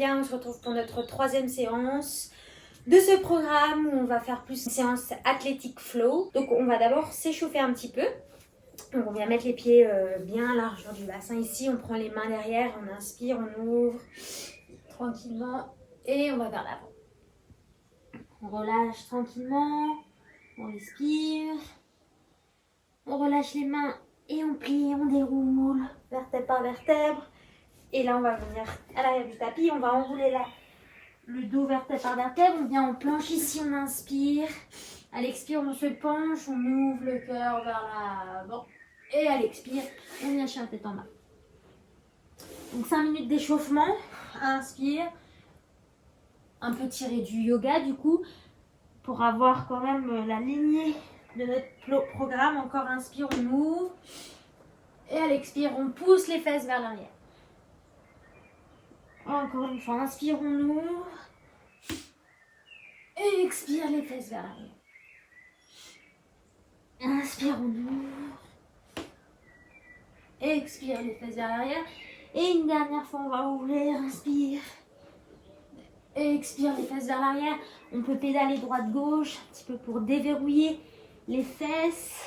bien, on se retrouve pour notre 3e séance de ce programme où on va faire plus une séance athlétique flow. Donc on va d'abord s'échauffer un petit peu. Donc on vient mettre les pieds bien à la largeur du bassin ici, on prend les mains derrière, on inspire, on ouvre tranquillement et on va vers l'avant. On relâche tranquillement, on respire, on relâche les mains et on plie, on déroule, vertèbre par vertèbre. Et là on va venir à l'arrière du tapis, on va enrouler le dos vertèbre par vertèbre, on vient en planche ici, on inspire. À l'expire, on se penche, on ouvre le cœur vers l'avant. Et à l'expire, on vient chien tête en bas. Donc 5 minutes d'échauffement. Inspire. Un peu tiré du yoga du coup. Pour avoir quand même la lignée de notre programme. Encore inspire, on ouvre. Et à l'expire, on pousse les fesses vers l'arrière. Encore une fois, inspire, on ouvre. Et expire les fesses vers l'arrière. Inspire, on ouvre. Expire les fesses vers l'arrière. Et une dernière fois, on va ouvrir. Inspire. Expire les fesses vers l'arrière. On peut pédaler droite-gauche un petit peu pour déverrouiller les fesses.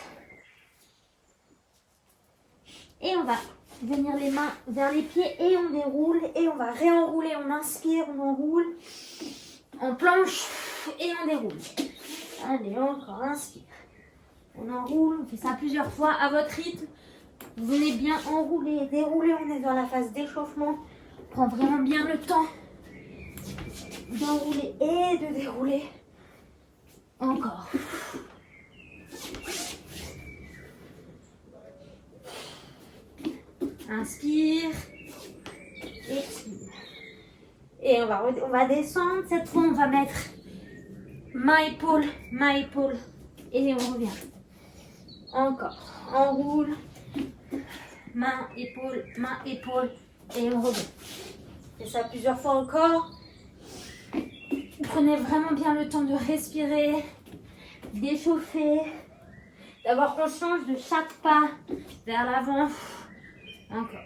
Et on va venir les mains vers les pieds et on déroule. Et on va réenrouler. On inspire, on enroule. On planche et on déroule. Allez, encore, inspire. On enroule, on fait ça plusieurs fois à votre rythme. Vous venez bien enrouler, dérouler. On est dans la phase d'échauffement. On prend vraiment bien le temps d'enrouler et de dérouler. Encore. Inspire. Expire. Et on va descendre. Cette fois, on va mettre main, épaule, et on revient. Encore. Enroule. Main, épaule, et on revient. Et ça plusieurs fois encore. Prenez vraiment bien le temps de respirer, d'échauffer, d'avoir conscience de chaque pas vers l'avant. Encore.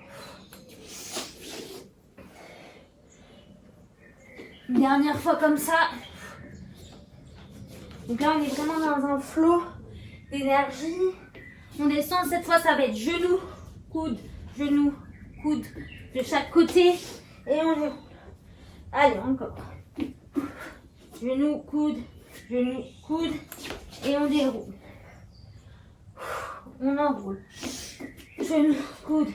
Une dernière fois comme ça. Donc là, on est vraiment dans un flot d'énergie. On descend. Cette fois, ça va être genou, coude, de chaque côté. Et on déroule. Allez, encore. Genou, coude, et on déroule. On enroule. Genou, coude,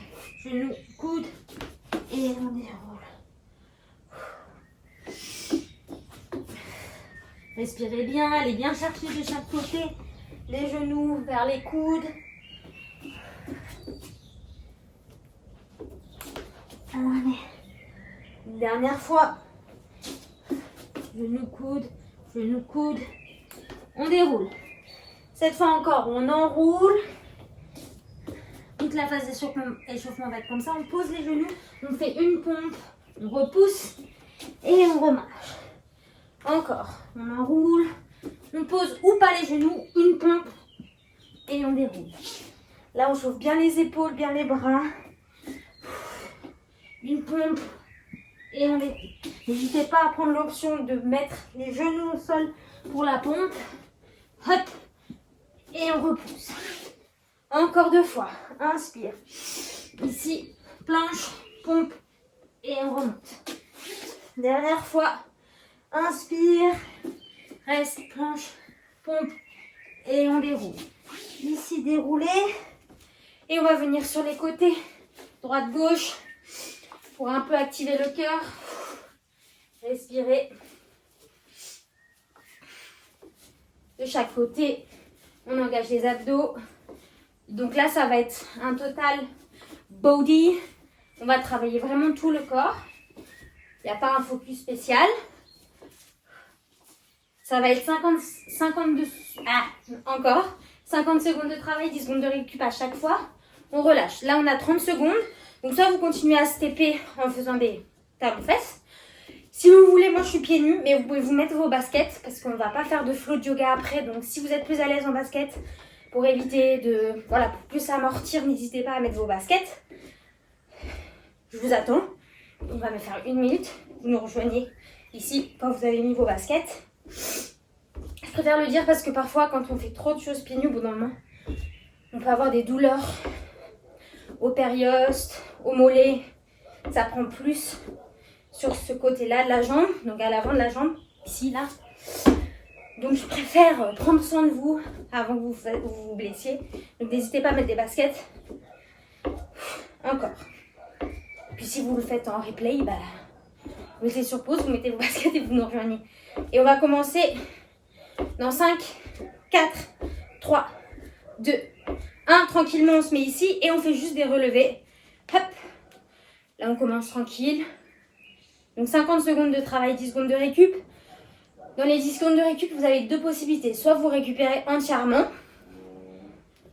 et on déroule. Respirez bien, allez bien chercher de chaque côté. Les genoux vers les coudes. Allez. Une dernière fois. Genou, coude. On déroule. Cette fois encore, on enroule. Toute la phase d'échauffement va être comme ça. On pose les genoux, on fait une pompe, on repousse et on remarche. Encore, on enroule. On pose ou pas les genoux, une pompe et on déroule. Là, on chauffe bien les épaules, bien les bras. Une pompe et on déroule. N'hésitez pas à prendre l'option de mettre les genoux au sol pour la pompe. Hop. Et on repousse. Encore 2 fois. Inspire. Ici, planche, pompe. Et on remonte. Dernière fois. Inspire. Reste, planche, pompe. Et on déroule. Ici, dérouler. Et on va venir sur les côtés. Droite, gauche. Pour un peu activer le cœur. Respirez. De chaque côté, on engage les abdos. Donc là, ça va être un total body. On va travailler vraiment tout le corps. Il n'y a pas un focus spécial. Ça va être 50 secondes de travail, 10 secondes de récup à chaque fois. On relâche. Là, on a 30 secondes. Donc soit vous continuez à stepper en faisant des talons-fesses. Si vous voulez, moi je suis pieds nus, mais vous pouvez vous mettre vos baskets parce qu'on ne va pas faire de flow de yoga après. Donc si vous êtes plus à l'aise en basket, pour éviter de... Pour plus amortir, n'hésitez pas à mettre vos baskets. Je vous attends. On va me faire 1 minute. Vous nous rejoignez ici quand vous avez mis vos baskets. Je préfère le dire parce que parfois, quand on fait trop de choses pieds nus, au bout d'un moment, on peut avoir des douleurs au périoste, au mollet. Ça prend plus sur ce côté-là de la jambe, donc à l'avant de la jambe, ici, là. Donc je préfère prendre soin de vous avant que vous vous blessiez. Donc n'hésitez pas à mettre des baskets. Encore. Puis si vous le faites en replay, bah, vous mettez sur pause, vous mettez vos baskets et vous nous rejoignez. Et on va commencer dans 5, 4, 3, 2, 1. Tranquillement, on se met ici et on fait juste des relevés. Hop. Là, on commence tranquille. Donc 50 secondes de travail, 10 secondes de récup. Dans les 10 secondes de récup, vous avez 2 possibilités. Soit vous récupérez entièrement,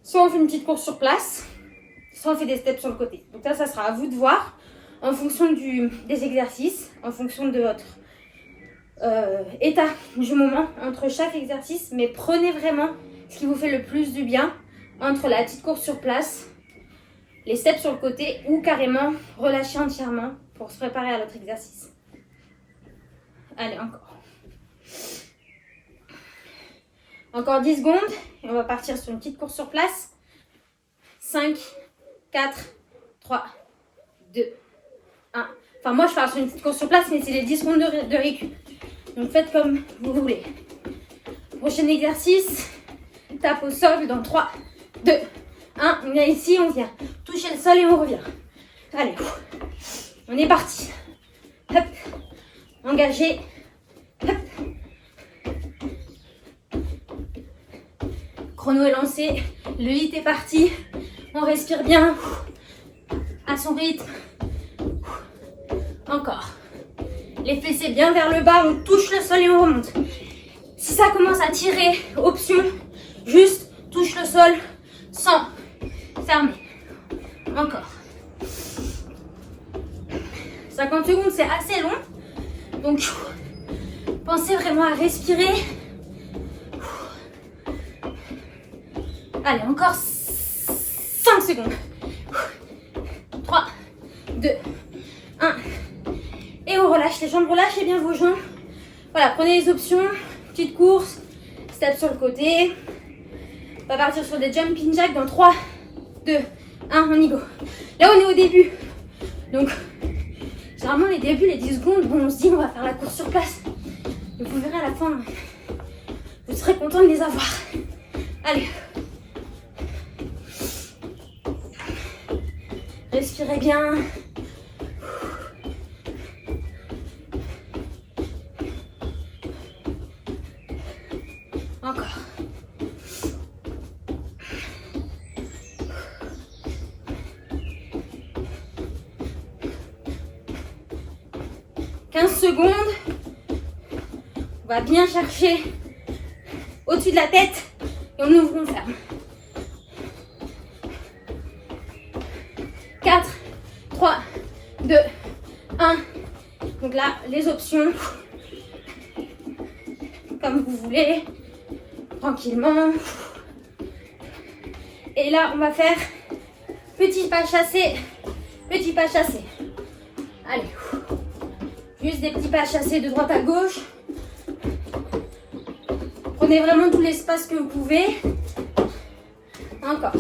soit on fait une petite course sur place, soit on fait des steps sur le côté. Donc ça sera à vous de voir en fonction des exercices, en fonction de votre état du moment entre chaque exercice. Mais prenez vraiment ce qui vous fait le plus du bien entre la petite course sur place, les steps sur le côté ou carrément relâcher entièrement pour se préparer à l'autre exercice. Allez, encore. Encore 10 secondes et on va partir sur une petite course sur place. 5, 4, 3, 2, 1. Enfin, moi je pars sur une petite course sur place, mais c'est les 10 secondes de récup. Donc faites comme vous voulez. Prochain exercice, tape au sol dans 3, 2, 1. On vient ici, on vient toucher le sol et on revient. Allez, on est parti. Hop, engagé. Hop. Chrono est lancé, le hit est parti. On respire bien à son rythme. Encore. Les fessiers bien vers le bas, on touche le sol et on remonte. Si ça commence à tirer, option, juste touche le sol sans fermer. Encore. 50 secondes, c'est assez long. Donc, pensez vraiment à respirer. Allez, encore 5 secondes. 3, 2, 1. Et on relâche les jambes, relâchez bien vos jambes. Voilà, prenez les options. Petite course, step sur le côté. On va partir sur des jumping jacks dans 3, 2, 1, on y go. Là, on est au début. Donc, généralement, les débuts, les 10 secondes, bon, on se dit on va faire la course sur place. Et vous verrez à la fin, vous serez content de les avoir. Allez. Respirez bien. Encore. « 15 secondes. On va bien chercher au-dessus de la tête et on ouvre, on ferme. 4, 3, 2, 1. Donc là, les options, comme vous voulez, tranquillement. Et là, on va faire petit pas chassé, petit pas chassé. Allez, juste des petits pas chassés de droite à gauche. Prenez vraiment tout l'espace que vous pouvez. Encore.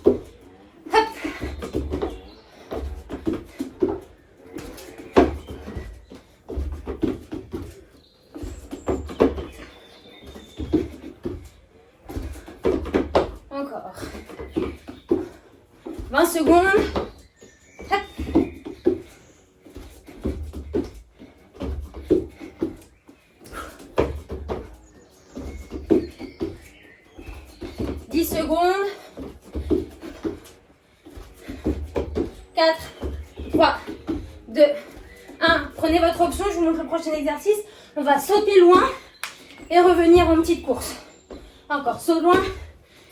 Hop. Encore. 20 secondes. Hop. Secondes. 4, 3, 2, 1. Prenez votre option, je vous montre le prochain exercice. On va sauter loin et revenir en petite course. Encore, saut loin,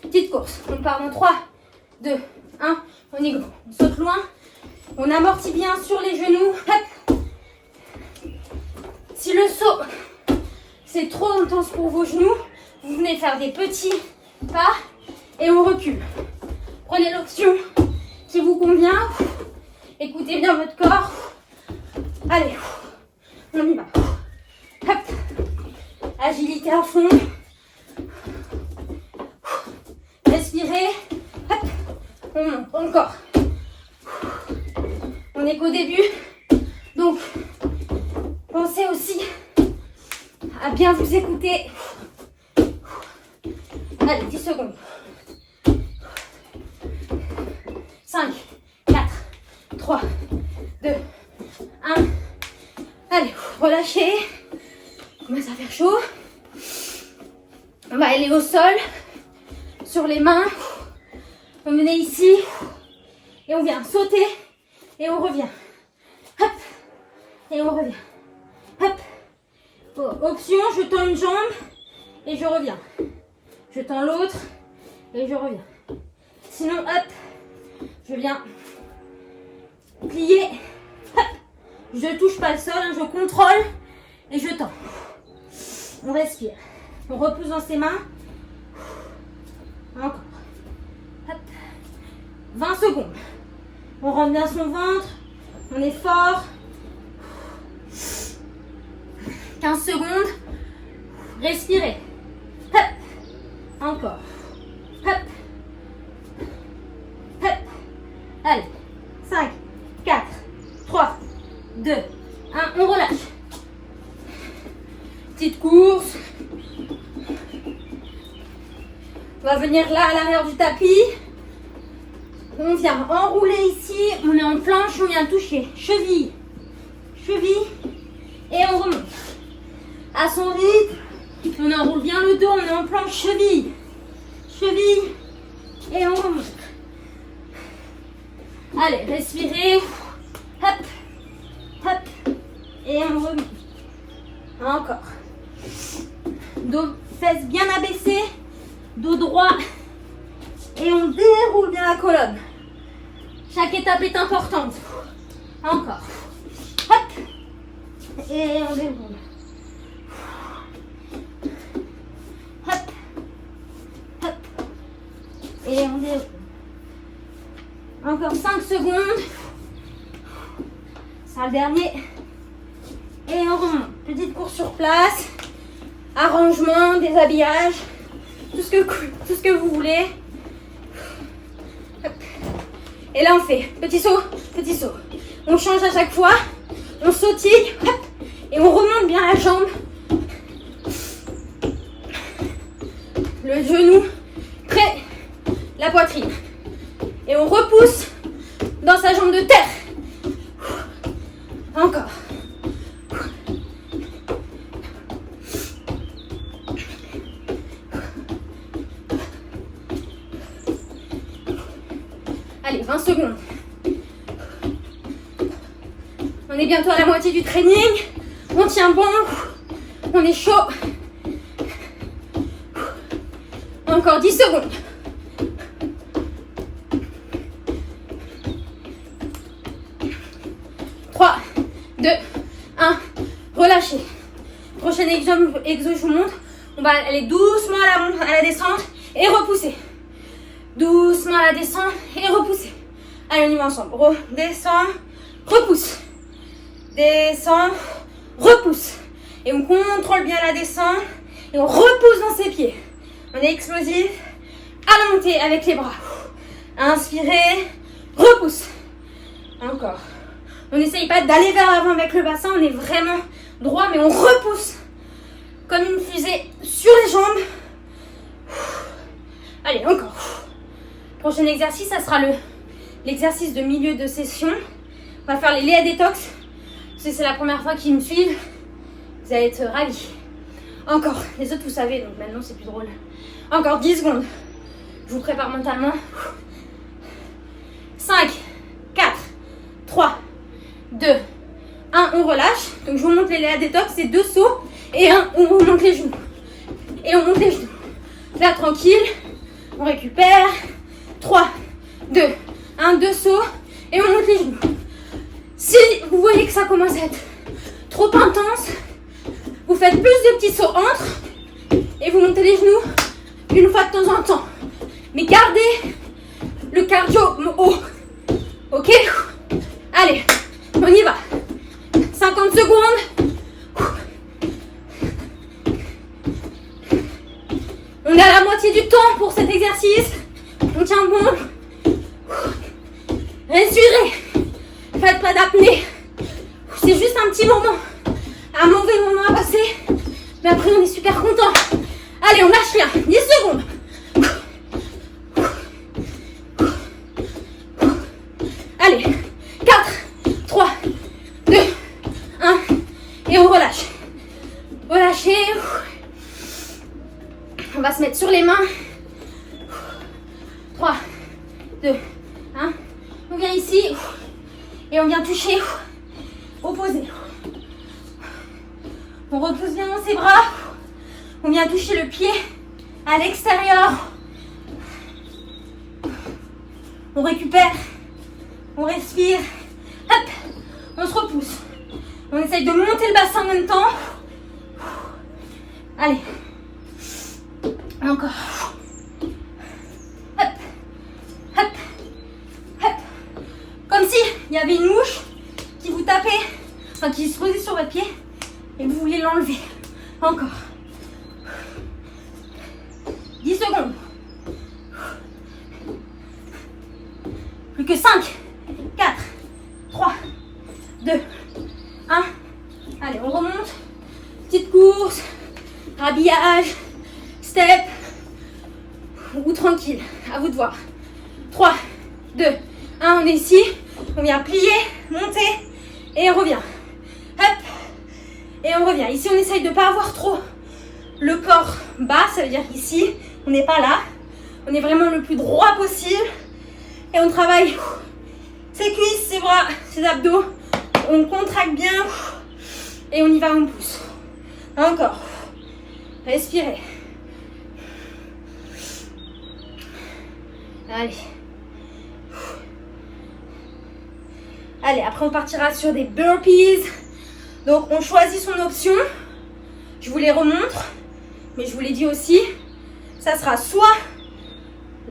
petite course. On part dans 3, 2, 1. On y go. On saute loin. On amortit bien sur les genoux. Hop. Si le saut, c'est trop intense pour vos genoux, vous venez faire des petits pas. Et on recule. Prenez l'option qui vous convient. Écoutez bien votre corps. Allez, on y va. Hop. Agilité à fond. Respirez. Hop. On monte encore. On n'est qu'au début. Donc, pensez aussi à bien vous écouter. Allez, 10 secondes. 5, 4, 3, 2, 1. Allez, relâchez. Il commence à faire chaud. On va aller au sol, sur les mains. On venait ici et on vient sauter et on revient. Hop, et on revient. Hop. Option, je tends une jambe et je reviens. Je tends l'autre et je reviens. Sinon, hop, je viens plier. Hop. Je ne touche pas le sol, hein, je contrôle et je tends. On respire. On repousse dans ses mains. Encore. Hop. 20 secondes. On rentre bien son ventre. On est fort. 15 secondes. Respirez. Hop. Encore. Hop. Hop. Allez. 5, 4, 3, 2, 1. On relâche. Petite course. On va venir là à l'arrière du tapis. On vient enrouler ici. On est en planche. On vient toucher cheville. Cheville. Et on remonte. À son rythme. On enroule bien le dos. On est en planche. Cheville. Cheville. Et on remonte. Allez, respirez. Hop. Hop. Et on remonte. Encore. Dos, fesses bien abaissées. Dos droit. Et on déroule bien la colonne. Chaque étape est importante. Encore. Hop. Et on déroule. Hop. Hop. Et on déroule. Encore 5 secondes. C'est le dernier. Et on remonte. Petite course sur place. Arrangement, déshabillage. Tout ce que vous voulez. Hop. Et là on fait petit saut, petit saut. On change à chaque fois. On sautille. Hop. Et on remonte bien la jambe. Le genou près la poitrine. Et on repousse dans sa jambe de terre. Encore. Allez, 20 secondes. On est bientôt à la moitié du training. On tient bon. On est chaud. Encore 10 secondes. Trois, 2, 1. Relâchez. Prochain exo, je vous montre. On va aller doucement à la descente et repousser. Doucement à la descente et repousser. Allez, on y va ensemble. Redescend, repousse. Descend, repousse. Et on contrôle bien la descente. Et on repousse dans ses pieds. On est explosif. À la montée avec les bras. Inspirez, repousse. Encore. On n'essaye pas d'aller vers l'avant avec le bassin. On est vraiment droit, mais on repousse. Comme une fusée sur les jambes. Allez, encore. Prochain exercice, ça sera l'exercice de milieu de session. On va faire les Léa Détox. Si c'est la première fois qu'ils me suivent, vous allez être ravis. Encore. Les autres, vous savez, donc maintenant, c'est plus drôle. Encore 10 secondes. Je vous prépare mentalement. 5, 4, 3, 2, 1. On relâche. Donc, je vous montre les Léa Détox. C'est 2 sauts. Et 1, on remonte les genoux. Et on monte les genoux. Là, tranquille. On récupère. 3, 2, 1, 2 sauts. Et on monte les genoux. Si vous voyez que ça commence à être trop intense, vous faites plus de petits sauts entre. Et vous montez les genoux une fois de temps en temps. Mais gardez le cardio haut. Ok? Allez, on y va. 5, du temps pour cet exercice. On tient bon. Respirez. Faites pas d'apnée. C'est juste un petit moment. Un mauvais moment à passer. Mais après, on est super content. Allez, on lâche rien. 10 secondes. Allez. 4, 3, 2, 1. Et on relâche. Relâchez. On va se mettre sur les mains. 3, 2, 1. On vient ici. Et on vient toucher. Opposé. On repousse bien dans ses bras. On vient toucher le pied à l'extérieur. On récupère. On respire. Hop. On se repousse. On essaye de monter le bassin en même temps. Allez. Encore. Hop. Hop. Hop. Comme si il y avait une mouche qui vous tapait, enfin qui se posait sur votre pied et vous vouliez l'enlever. Encore. 10 secondes. Plus que 5, 4, 3, 2, 1. Allez, on remonte. Petite course, rhabillage, step ou tranquille. À vous de voir. 3, 2, 1. On est ici. On vient plier, monter et on revient. Hop. Et on revient. Ici, on essaye de ne pas avoir trop le corps bas. Ça veut dire qu'ici, on n'est pas là. On est vraiment le plus droit possible. Et on travaille ses cuisses, ses bras, ses abdos. On contracte bien. Et on y va, on pousse. Encore. Respirez. Allez. Allez, après on partira sur des burpees. Donc on choisit son option. Je vous les remontre. Mais je vous l'ai dit aussi. Ça sera soit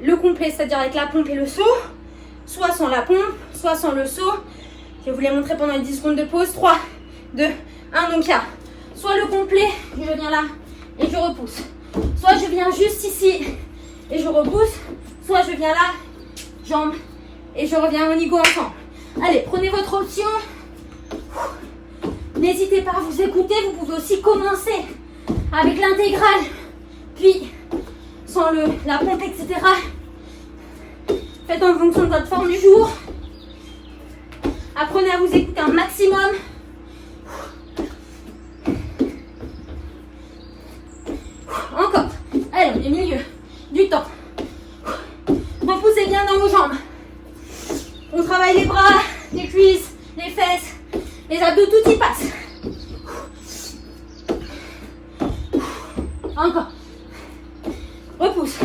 le complet, c'est-à-dire avec la pompe et le saut. Soit sans la pompe, soit sans le saut. Je vais vous les montrer pendant les 10 secondes de pause. 3, 2, 1. Donc il y a soit le complet, je viens là et je repousse. Soit je viens juste ici et je repousse. Soit je viens là, jambes, et je reviens au niveau ensemble. Allez, prenez votre option. N'hésitez pas à vous écouter. Vous pouvez aussi commencer avec l'intégrale, puis sans la pompe, etc. Faites en fonction de votre forme du jour. Apprenez à vous écouter un maximum. Encore. Allez, on est au milieu du temps. Repoussez bien dans vos jambes. On travaille les bras, les cuisses, les fesses, les abdos, tout y passe. Encore. Repousse.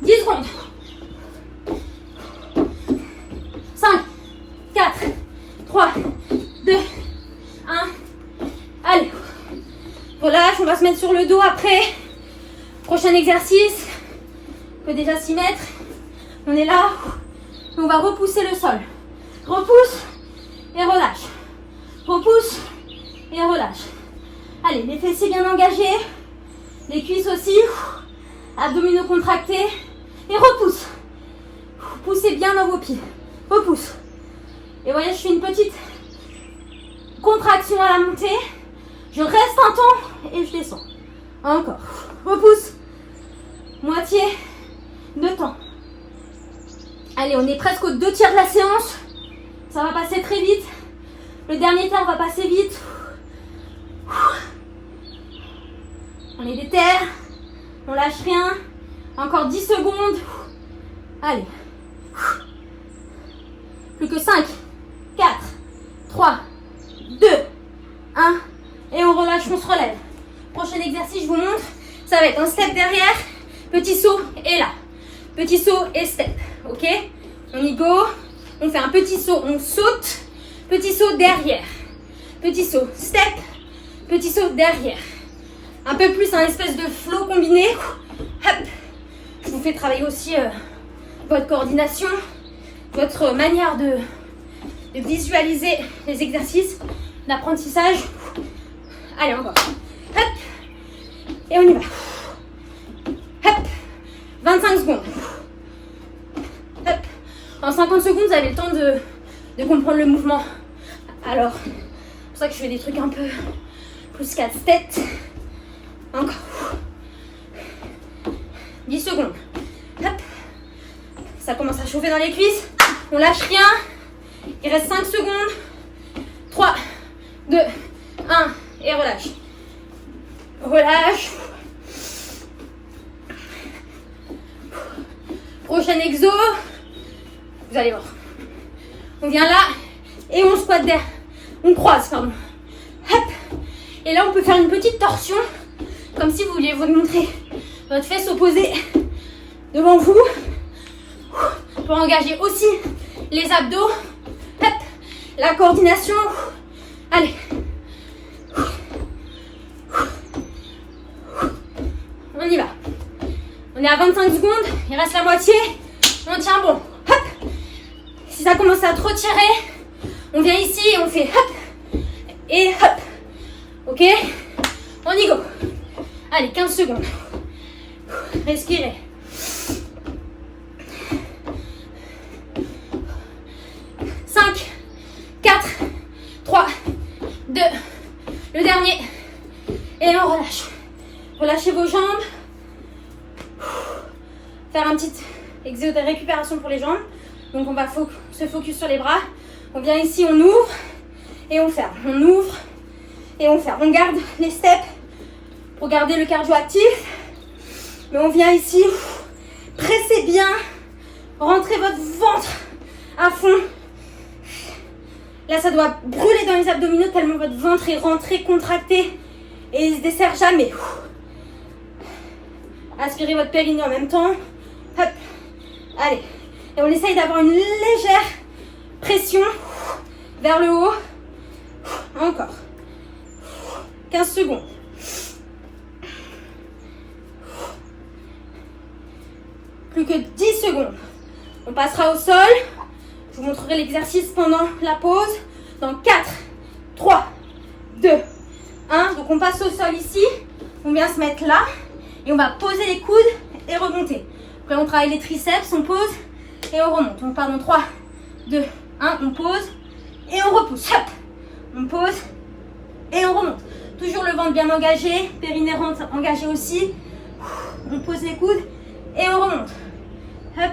10 secondes. 5, 4, 3, 2, 1. Allez. Relâche, on va se mettre sur le dos après. Prochain exercice. On peut déjà s'y mettre. On est là. On va repousser le sol. Repousse et relâche. Repousse et relâche. Allez, les fessiers bien engagés. Les cuisses aussi. Abdominaux contractés. Et repousse. Poussez bien dans vos pieds. Repousse. Et voyez, je fais une petite contraction à la montée. Je reste un temps et je descends. Encore. Repousse. Moitié de temps. Allez, on est presque aux 2 tiers de la séance. Ça va passer très vite. Le dernier temps va passer vite. On est déter. On lâche rien. Encore 10 secondes. Allez. Plus que 5, 4, 3, 2, 1. Et on relâche, on se relève. Prochain exercice, je vous montre. Ça va être un step derrière. Petit saut et là. Petit saut et step. Ok? On y go. On fait un petit saut, on saute. Petit saut derrière. Petit saut, step. Petit saut derrière. Un peu plus un espèce de flow combiné. Hop. Je vous fais travailler aussi votre coordination, votre manière de visualiser les exercices d'apprentissage. Allez, encore. Hop. Et on y va. Hop. 5 secondes. Hop. En 50 secondes, vous avez le temps de comprendre le mouvement. Alors, c'est pour ça que je fais des trucs un peu plus casse-tête. Encore. 10 secondes. Hop. Ça commence à chauffer dans les cuisses. On lâche rien. Il reste 5 secondes. 3, 2, 1. Et relâche. Relâche. Prochain exo. Vous allez voir. On vient là et on squatte derrière. On croise, pardon. Hop. Et là, on peut faire une petite torsion. Comme si vous vouliez vous montrer votre fesse opposée devant vous. Pour engager aussi les abdos. Hop. La coordination. Allez. On y va. On est à 25 secondes. Il reste la moitié. On tient bon. Hop. Si ça commence à trop tirer, on vient ici et on fait hop. Et hop. Ok. On y go. Allez, 15 secondes. Respirez. Cinq, 4, 3, 2. Le dernier. Et on relâche. Relâchez vos jambes. Faire un petit exo de récupération pour les jambes. Donc on va se focus sur les bras. On vient ici, on ouvre et on ferme. On ouvre et on ferme. On garde les steps pour garder le cardio actif. Mais on vient ici, pressez bien, rentrez votre ventre à fond. Là, ça doit brûler dans les abdominaux tellement votre ventre est rentré, contracté et il ne se desserre jamais. Aspirez votre périnée en même temps. Hop. Allez. Et on essaye d'avoir une légère pression vers le haut. Encore. 15 secondes. Plus que 10 secondes. On passera au sol. Je vous montrerai l'exercice pendant la pause. Dans 4, 3, 2, 1. Donc on passe au sol ici. On vient se mettre là. Et on va poser les coudes et remonter. Après on travaille les triceps, on pose et on remonte. Donc pardon, 3, 2, 1. On pose et on repousse. Hop. On pose et on remonte. Toujours le ventre bien engagé. Périnée rentre engagé aussi. On pose les coudes et on remonte. Hop.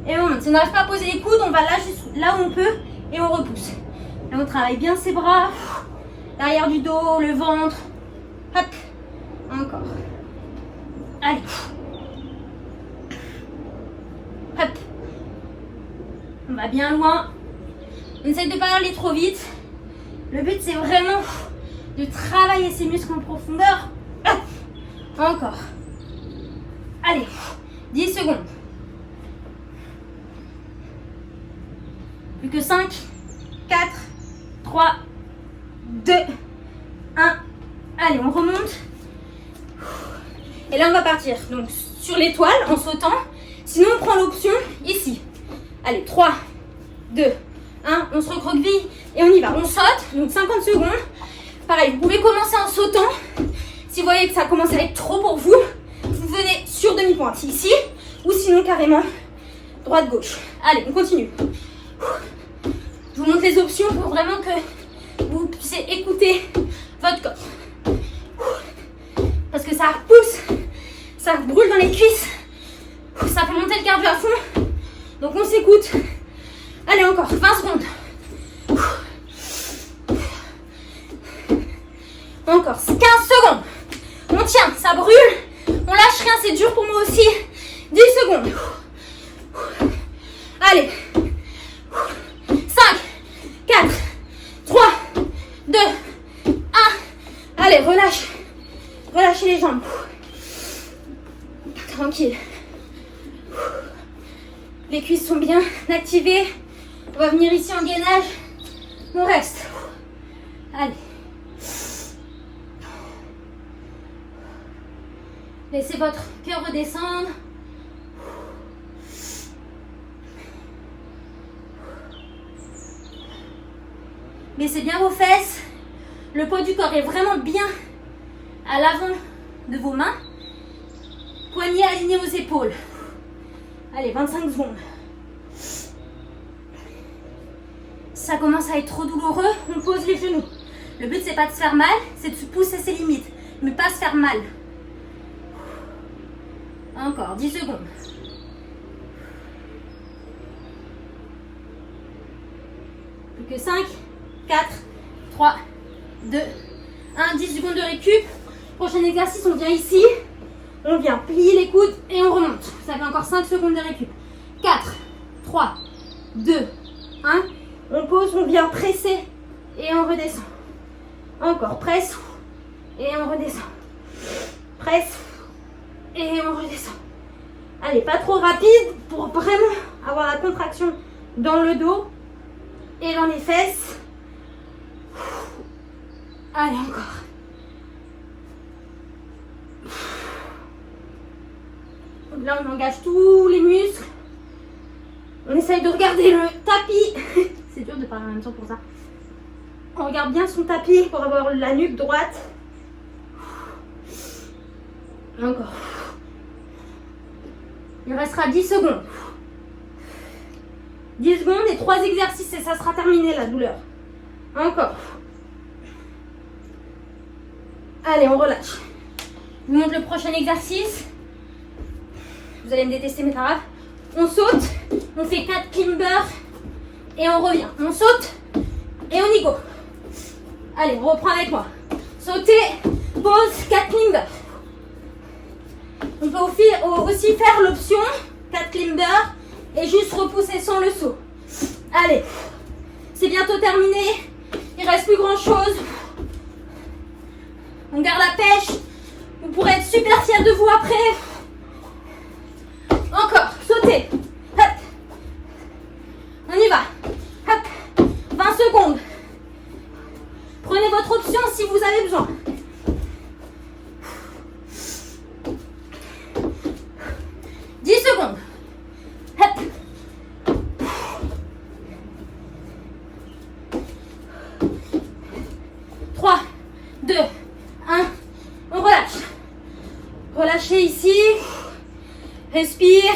Et on remonte. Si on n'arrive pas à poser les coudes, on va là, juste là où on peut et on repousse. Là on travaille bien ses bras. L'arrière du dos, le ventre. Hop. Encore. Allez. Hop. On va bien loin. On essaye de ne pas aller trop vite. Le but c'est vraiment de travailler ses muscles en profondeur. Hop. Encore. Allez. 10 secondes. Plus que 5, 4, 3, 2, 1. Allez, on remonte. Et là, on va partir donc sur l'étoile en sautant. Sinon, on prend l'option ici. Allez, 3, 2, 1. On se recroqueville et on y va. On saute, donc 50 secondes. Pareil, vous pouvez commencer en sautant. Si vous voyez que ça commence à être trop pour vous, vous venez sur demi-pointe ici. Ou sinon, carrément, droite-gauche. Allez, on continue. Je vous montre les options pour vraiment que vous puissiez écouter votre corps. Parce que ça pousse, ça brûle dans les cuisses, ça fait monter le cardio à fond. Donc on s'écoute. Allez, encore 20 secondes. Encore 15 secondes. On tient, ça brûle. On lâche rien, c'est dur pour moi aussi. 10 secondes. Allez. 5, 4, 3, 2, 1. Allez, relâche. Relâchez les jambes. Tranquille. Les cuisses sont bien activées. On va venir ici en gainage. On reste. Allez. Laissez votre cœur redescendre. Baissez bien vos fesses. Le poids du corps est vraiment bien à l'avant de vos mains. Poignets alignés aux épaules. Allez, 25 secondes. Ça commence à être trop douloureux, on pose les genoux. Le but, c'est pas de se faire mal, c'est de se pousser ses limites, mais pas se faire mal. Encore 10 secondes. Plus que 5, 4, 3, 2, 1. 10 secondes de récup. Prochain exercice, on vient ici. On vient plier les coudes et on remonte. Ça fait encore 5 secondes de récup. 4, 3, 2, 1. On pose, on vient presser et on redescend. Encore, presse et on redescend. Presse et on redescend. Allez, pas trop rapide pour vraiment avoir la contraction dans le dos et dans les fesses. Allez, encore. Là, on engage tous les muscles. On essaye de regarder le tapis. C'est dur de parler en même temps pour ça. On regarde bien son tapis pour avoir la nuque droite. Encore. Il restera 10 secondes. 10 secondes et 3 exercices et ça sera terminé la douleur. Encore. Allez, on relâche. Je vous montre le prochain exercice. Vous allez me détester, mais pas grave. On saute, on fait 4 climbers et on revient. On saute et on y go. Allez, on reprend avec moi. Sauter, pause, 4 climbers. On peut aussi faire l'option 4 climbers et juste repousser sans le saut. Allez, c'est bientôt terminé. Il reste plus grand chose. On garde la pêche. Vous pourrez être super fiers de vous après. Encore, sautez. Hop. On y va. Hop. 20 secondes. Prenez votre option si vous avez besoin. Secondes. Hop. 3, 2, 1. On relâche. Relâchez ici. Respire.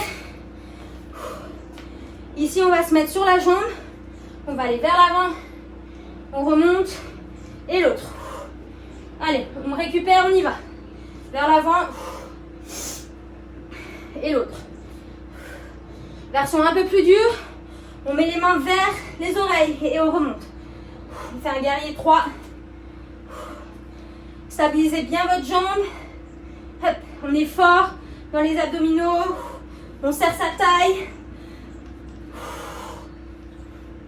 Ici, on va se mettre sur la jambe. On va aller vers l'avant. On remonte. Et l'autre. Allez, on récupère, on y va. Vers l'avant. Et l'autre. Version un peu plus dure. On met les mains vers les oreilles et on remonte. On fait un guerrier 3. Stabilisez bien votre jambe. Hop, on est fort dans les abdominaux. On serre sa taille.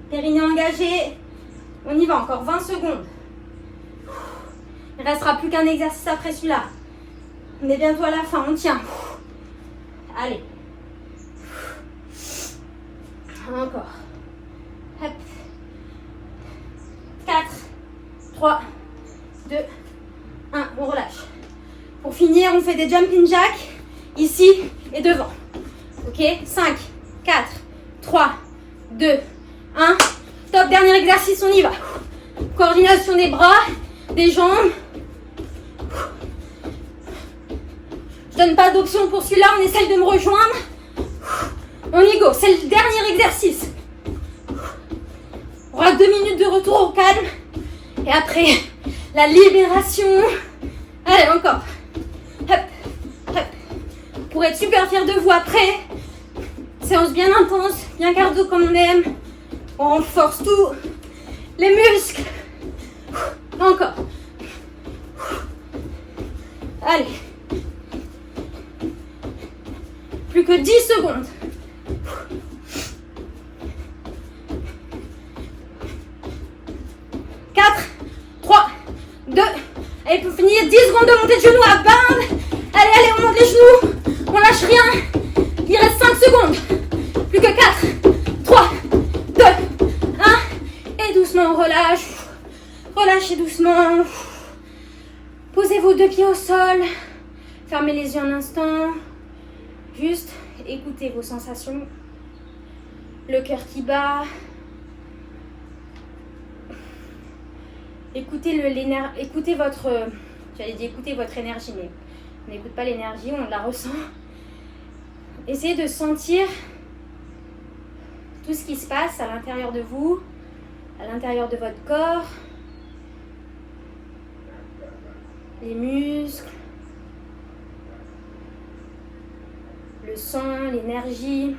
Périnée engagé. On y va, encore 20 secondes. Il ne restera plus qu'un exercice après celui-là. On est bientôt à la fin, on tient. Allez. Encore. Hop. 4, 3, 2, 1. On relâche. Pour finir, on fait des jumping jacks. Ici et devant. Ok. 5, 4, 3, 2, 1. Top. Dernier exercice, on y va. Coordination des bras, des jambes. Je donne pas d'option pour celui-là. On essaye de me rejoindre. On y go, c'est le dernier exercice. On aura 2 minutes de retour au calme. Et après, la libération. Allez, encore. Hop, hop. Pour être super fier de vous après. Séance bien intense, bien cardio comme on aime. On renforce tous les muscles. Encore. Allez. Plus que 10 secondes. 4, 3, 2. Allez, pour finir, 10 secondes de montée de genoux à bande. Allez, allez, on monte les genoux. On lâche rien. Il reste 5 secondes. Plus que 4, 3, 2, 1. Et doucement, on relâche. Relâchez doucement. Posez vos 2 pieds au sol. Fermez les yeux un instant. Juste écoutez vos sensations. Le cœur qui bat. Écoutez votre... J'allais dire écoutez votre énergie, mais on n'écoute pas l'énergie, on la ressent. essayez de sentir tout ce qui se passe à l'intérieur de vous, à l'intérieur de votre corps, les muscles, le sang, l'énergie,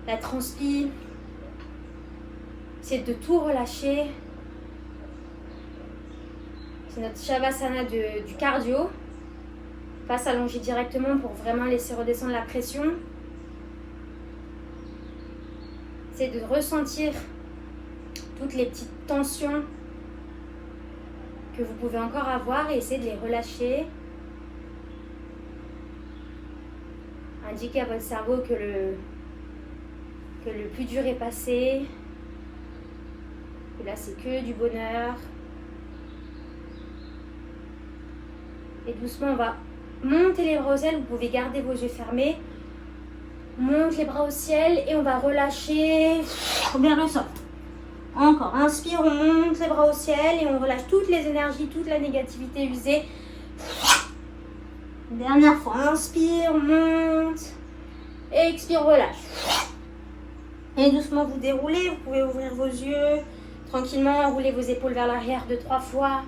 la transpi. Essayez de tout relâcher. C'est notre Shavasana du cardio. Pas s'allonger directement pour vraiment laisser redescendre la pression. C'est de ressentir toutes les petites tensions que vous pouvez encore avoir et essayer de les relâcher. Indiquez à votre cerveau que le plus dur est passé, que là c'est que du bonheur. Et doucement on va monter les bras au ciel, vous pouvez garder vos yeux fermés. On monte les bras au ciel et on va relâcher bien le sol. Encore, inspire, on monte les bras au ciel et on relâche toutes les énergies, toute la négativité usée. Dernière fois, inspire, on monte. Expire, relâche. Et doucement vous déroulez, vous pouvez ouvrir vos yeux. Tranquillement, roulez vos épaules vers l'arrière 2-3 fois.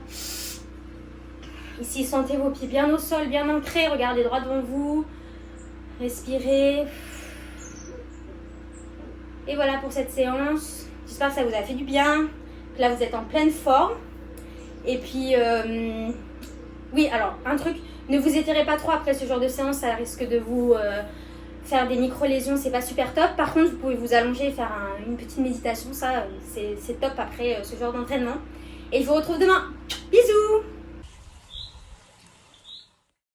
Ici, sentez vos pieds bien au sol, bien ancrés. Regardez droit devant vous. Respirez. Et voilà pour cette séance. J'espère que ça vous a fait du bien. Là, vous êtes en pleine forme. Et puis, oui, alors, un truc, ne vous étirez pas trop après ce genre de séance. Ça risque de vous faire des micro-lésions. C'est pas super top. Par contre, vous pouvez vous allonger et faire une petite méditation. Ça, c'est top après ce genre d'entraînement. Et je vous retrouve demain. Bisous!